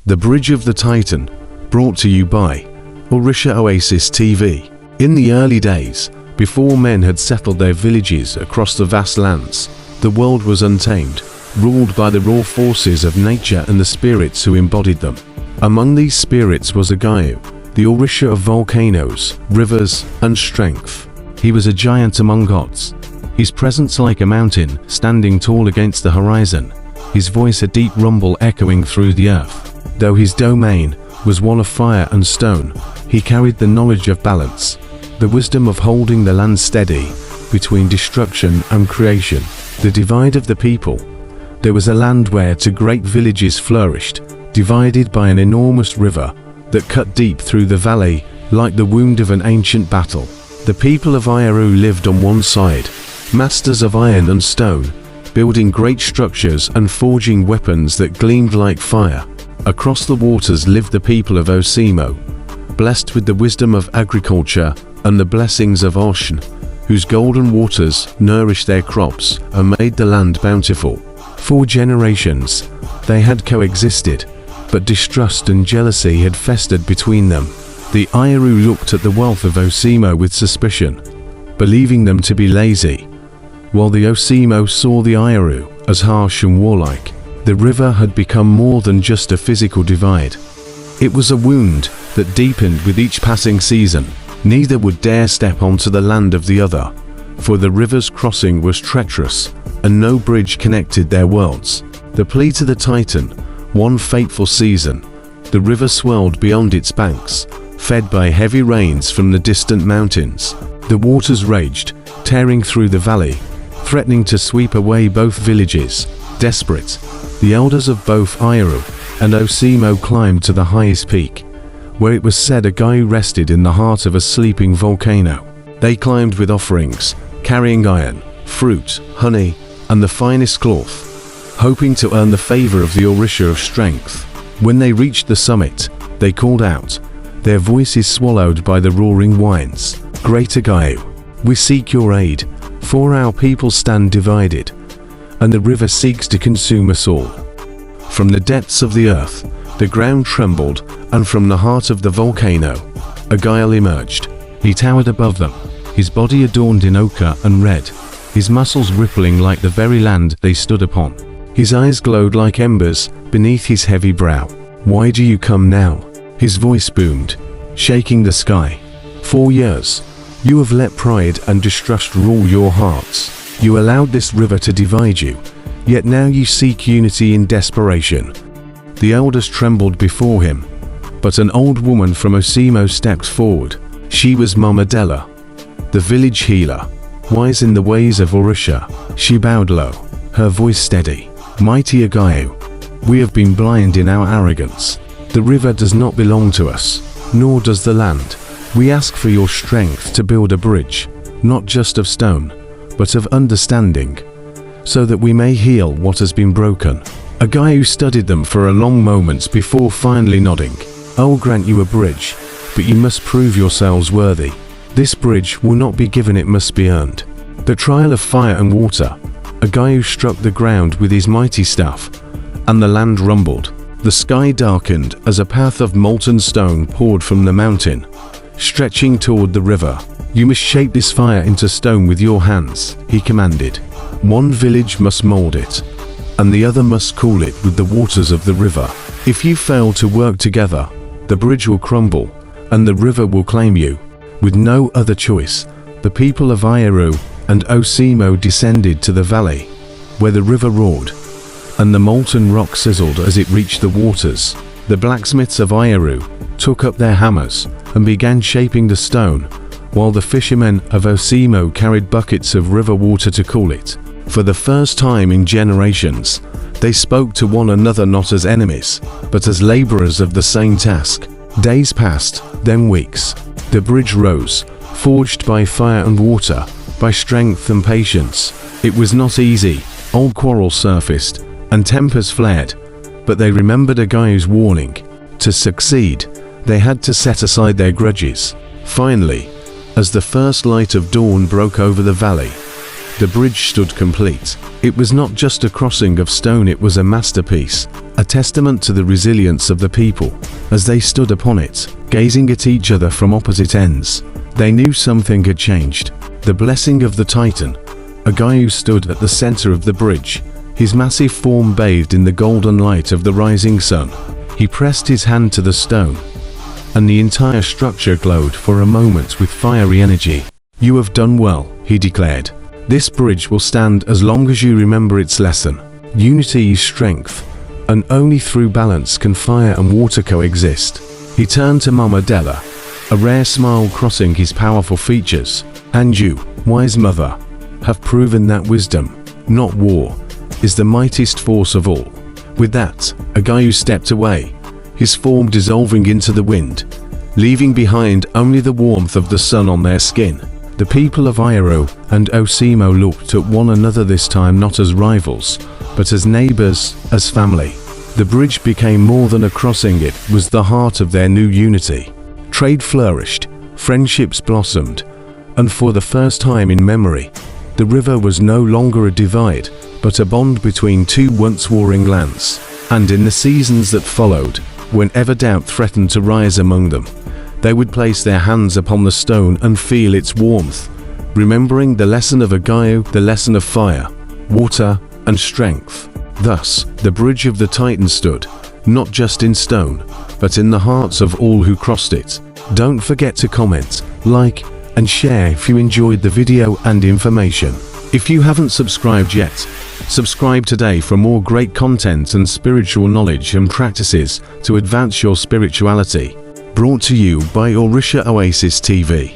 The Bridge of the Titan, brought to you by Orisha Oasis TV. In the early days, before men had settled their villages across the vast lands, the world was untamed, ruled by the raw forces of nature and the spirits who embodied them. Among these spirits was Agayu, the Orisha of volcanoes, rivers, and strength. He was a giant among gods, his presence like a mountain standing tall against the horizon, his voice a deep rumble echoing through the earth. Though his domain was one of fire and stone, he carried the knowledge of balance, the wisdom of holding the land steady between destruction and creation. The divide of the people. There was a land where two great villages flourished, divided by an enormous river that cut deep through the valley like the wound of an ancient battle. The people of Agayu lived on one side, masters of iron and stone, building great structures and forging weapons that gleamed like fire. Across the waters lived the people of Orisha, blessed with the wisdom of agriculture and the blessings of ocean, whose golden waters nourished their crops and made the land bountiful. For generations, they had coexisted, but distrust and jealousy had festered between them. The Agayu looked at the wealth of Orisha with suspicion, believing them to be lazy, while the Orisha saw the Agayu as harsh and warlike. The river had become more than just a physical divide. It was a wound that deepened with each passing season. Neither would dare step onto the land of the other, for the river's crossing was treacherous, and no bridge connected their worlds. The plea to the Titan. One fateful season, the river swelled beyond its banks, fed by heavy rains from the distant mountains. The waters raged, tearing through the valley, threatening to sweep away both villages. Desperate, the elders of both Agayu and Orisha climbed to the highest peak, where it was said Agayu rested in the heart of a sleeping volcano. They climbed with offerings, carrying iron, fruit, honey, and the finest cloth, hoping to earn the favor of the Orisha of strength. When they reached the summit, they called out, their voices swallowed by the roaring winds. Great Agayu, we seek your aid, for our people stand divided, and the river seeks to consume us all. From the depths of the earth, the ground trembled, and from the heart of the volcano, Agayu emerged. He towered above them, his body adorned in ochre and red, his muscles rippling like the very land they stood upon. His eyes glowed like embers beneath his heavy brow. Why do you come now? His voice boomed, shaking the sky. 4 years, you have let pride and distrust rule your hearts. You allowed this river to divide you, yet now you seek unity in desperation. The elders trembled before him, but an old woman from Orisha stepped forward. She was Mama Della, the village healer, wise in the ways of Orisha. She bowed low, her voice steady. Mighty Agayu, we have been blind in our arrogance. The river does not belong to us, nor does the land. We ask for your strength to build a bridge, not just of stone, but of understanding, so that we may heal what has been broken. Agayu studied them for a long moment before finally nodding. I will grant you a bridge, but you must prove yourselves worthy. This bridge will not be given, it must be earned. The trial of fire and water. Agayu struck the ground with his mighty staff, and the land rumbled. The sky darkened as a path of molten stone poured from the mountain, stretching toward the river. You must shape this fire into stone with your hands, he commanded. One village must mold it, and the other must cool it with the waters of the river. If you fail to work together, the bridge will crumble, and the river will claim you. With no other choice, the people of Agayu and Orisha descended to the valley, where the river roared, and the molten rock sizzled as it reached the waters. The blacksmiths of Agayu took up their hammers and began shaping the stone, while the fishermen of Orisha carried buckets of river water to cool it. For the first time in generations, they spoke to one another not as enemies, but as laborers of the same task. Days passed, then weeks. The bridge rose, forged by fire and water, by strength and patience. It was not easy. Old quarrels surfaced, and tempers flared, but they remembered Agayu's warning. To succeed, they had to set aside their grudges. Finally, as the first light of dawn broke over the valley, the bridge stood complete. It was not just a crossing of stone, it was a masterpiece, a testament to the resilience of the people. As they stood upon it, gazing at each other from opposite ends, they knew something had changed. The blessing of the Titan. Agayu stood at the center of the bridge, his massive form bathed in the golden light of the rising sun. He pressed his hand to the stone, and the entire structure glowed for a moment with fiery energy. "You have done well," he declared. "This bridge will stand as long as you remember its lesson. Unity is strength, and only through balance can fire and water coexist." He turned to Mama Della, a rare smile crossing his powerful features. "And you, wise mother, have proven that wisdom, not war, is the mightiest force of all." With that, Agayu stepped away, his form dissolving into the wind, leaving behind only the warmth of the sun on their skin. The people of Ayaru and Osimo looked at one another, this time not as rivals, but as neighbors, as family. The bridge became more than a crossing, it was the heart of their new unity. Trade flourished, friendships blossomed, and for the first time in memory, the river was no longer a divide, but a bond between two once warring lands. And in the seasons that followed, whenever doubt threatened to rise among them, they would place their hands upon the stone and feel its warmth, remembering the lesson of Agayu, the lesson of fire, water, and strength. Thus, the bridge of the Titan stood, not just in stone, but in the hearts of all who crossed it. Don't forget to comment, like, and share if you enjoyed the video and information. If you haven't subscribed yet, subscribe today for more great content and spiritual knowledge and practices to advance your spirituality. Brought to you by Orisha Oasis TV.